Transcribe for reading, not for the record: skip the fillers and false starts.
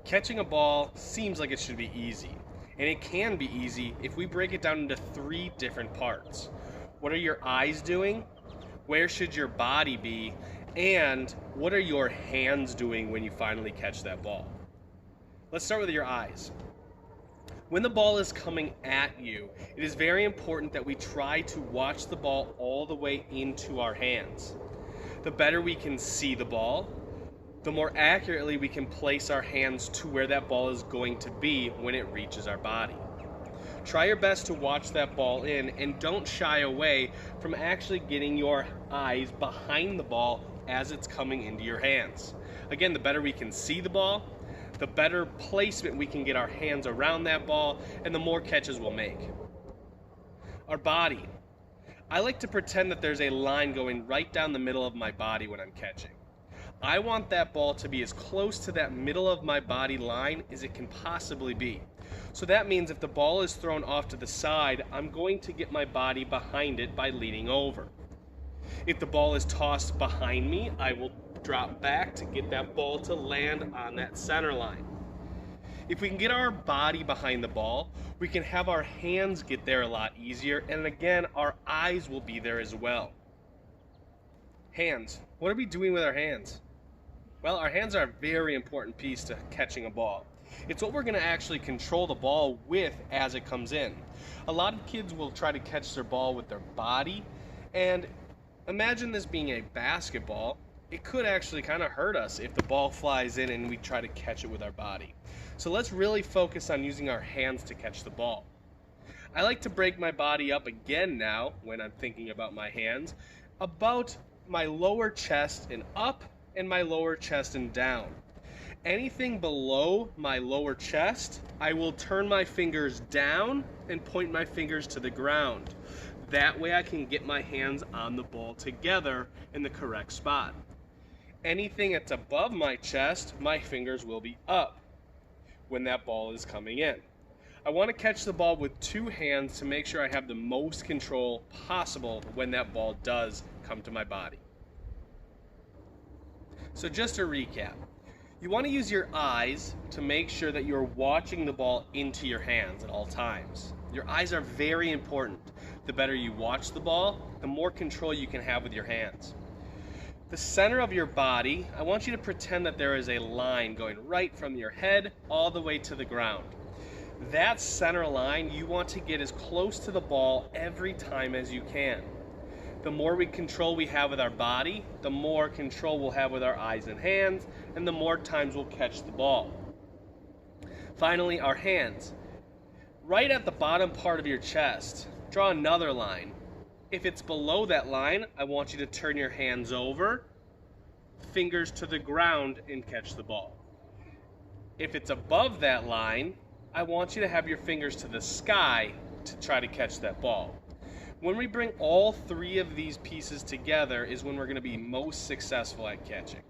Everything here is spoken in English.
Catching a ball seems like it should be easy, and it can be easy if we break it down into three different parts. What are your eyes doing? Where should your body be? And what are your hands doing when you finally catch that ball? Let's start with your eyes. When the ball is coming at you, it is very important that we try to watch the ball all the way into our hands. The better we can see the ball, the more accurately we can place our hands to where that ball is going to be when it reaches our body. Try your best to watch that ball in and don't shy away from actually getting your eyes behind the ball as it's coming into your hands. Again, the better we can see the ball, the better placement we can get our hands around that ball, and the more catches we'll make. Our body. I like to pretend that there's a line going right down the middle of my body when I'm catching. I want that ball to be as close to that middle of my body line as it can possibly be. So that means if the ball is thrown off to the side, I'm going to get my body behind it by leaning over. If the ball is tossed behind me, I will drop back to get that ball to land on that center line. If we can get our body behind the ball, we can have our hands get there a lot easier, and again, our eyes will be there as well. Hands. What are we doing with our hands? Well, our hands are a very important piece to catching a ball. It's what we're going to actually control the ball with as it comes in. A lot of kids will try to catch their ball with their body, and imagine this being a basketball. It could actually kind of hurt us if the ball flies in and we try to catch it with our body. So let's really focus on using our hands to catch the ball. I like to break my body up again now when I'm thinking about my hands, about my lower chest and up and my lower chest and down. Anything below my lower chest, I will turn my fingers down and point my fingers to the ground. That way I can get my hands on the ball together in the correct spot. Anything that's above my chest, my fingers will be up when that ball is coming in. I want to catch the ball with two hands to make sure I have the most control possible when that ball does come to my body. So just to recap, you want to use your eyes to make sure that you're watching the ball into your hands at all times. Your eyes are very important. The better you watch the ball, the more control you can have with your hands. The center of your body, I want you to pretend that there is a line going right from your head all the way to the ground. That center line, you want to get as close to the ball every time as you can. The more control we have with our body, the more control we'll have with our eyes and hands, and the more times we'll catch the ball. Finally, our hands. Right at the bottom part of your chest, draw another line. If it's below that line, I want you to turn your hands over, fingers to the ground, and catch the ball. If it's above that line, I want you to have your fingers to the sky to try to catch that ball. When we bring all three of these pieces together is when we're going to be most successful at catching.